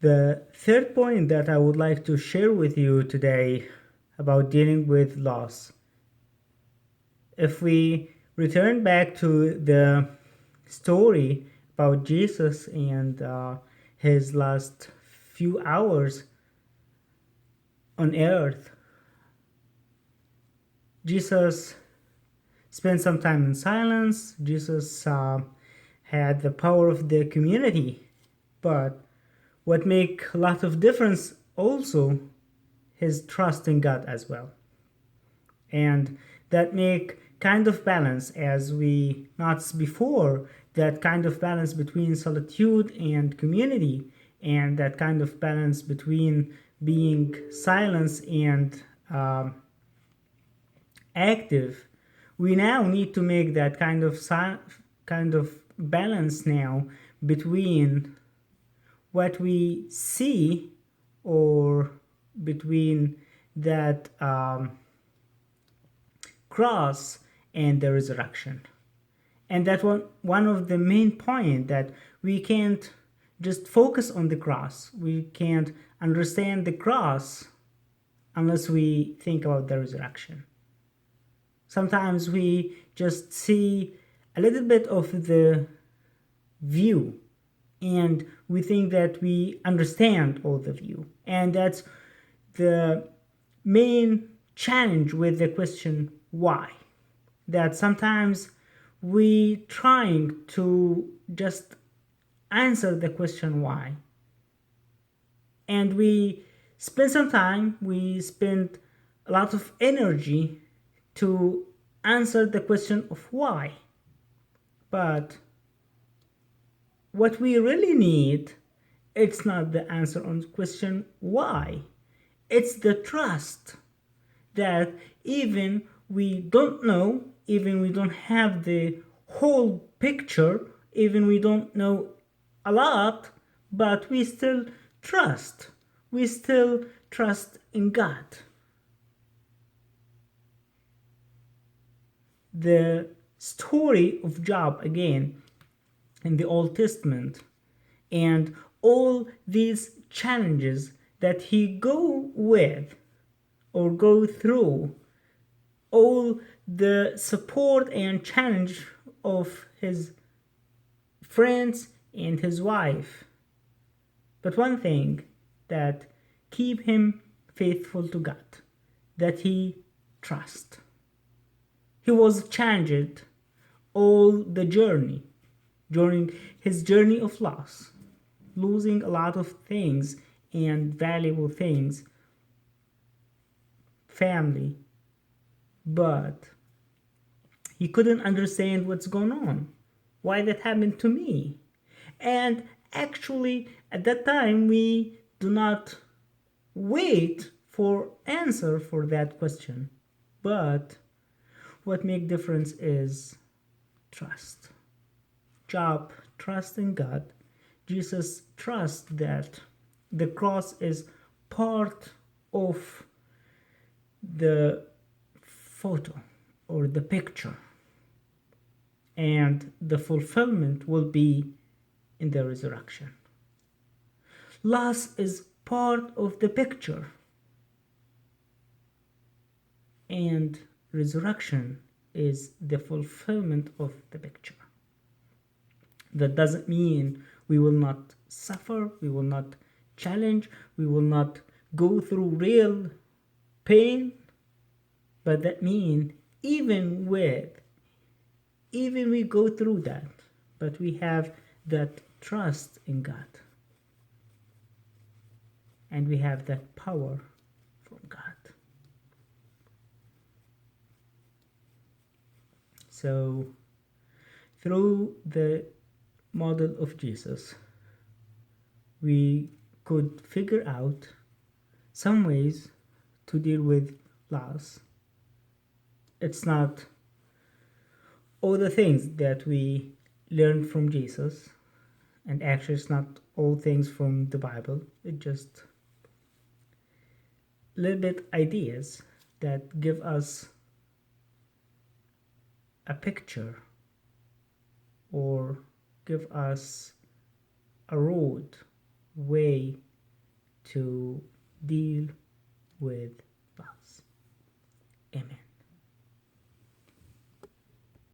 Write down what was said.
The third point that I would like to share with you today about dealing with loss. If we return back to the story about Jesus and his last few hours on earth, Jesus spent some time in silence. Jesus had the power of the community, but what make a lot of difference also his trust in God as well, and that make kind of balance, as we noticed before, that kind of balance between solitude and community, and that kind of balance between being silence and active. We now need to make that kind of balance now between what we see, or between that cross and the resurrection. And that one of the main point, that we can't just focus on the cross. We can't understand the cross unless we think about the resurrection. Sometimes we just see a little bit of the view, and we think that we understand all the view. And that's the main challenge with the question why. That sometimes we trying to just answer the question why, and we spend a lot of energy to answer the question of why. But what we really need, it's not the answer on the question why. It's the trust that even we don't know, even we don't have the whole picture, even we don't know a lot, but we still trust. We still trust in God. The story of Job again in the Old Testament, and all these challenges that he go with or go through, all the support and challenge of his friends and his wife. But one thing that keep him faithful to God, that he trust. He was challenged all the journey, during his journey of loss, losing a lot of things and valuable things, family, but he couldn't understand what's going on, why that happened to me. And actually at that time we do not wait for answer for that question, but what make difference is trust. Job trust in God. Jesus trust that the cross is part of the photo or the picture, and the fulfillment will be in the resurrection. Loss is part of the picture, and resurrection is the fulfillment of the picture. That doesn't mean we will not suffer, we will not challenge, we will not go through real pain, but that means even we go through that, but we have that trust in God, and we have that power from God. So through the model of Jesus, we could figure out some ways to deal with loss. It's not all the things that we learn from Jesus, and actually it's not all things from the Bible. It's just a little bit ideas that give us a picture, or give us a road, way to deal with loss.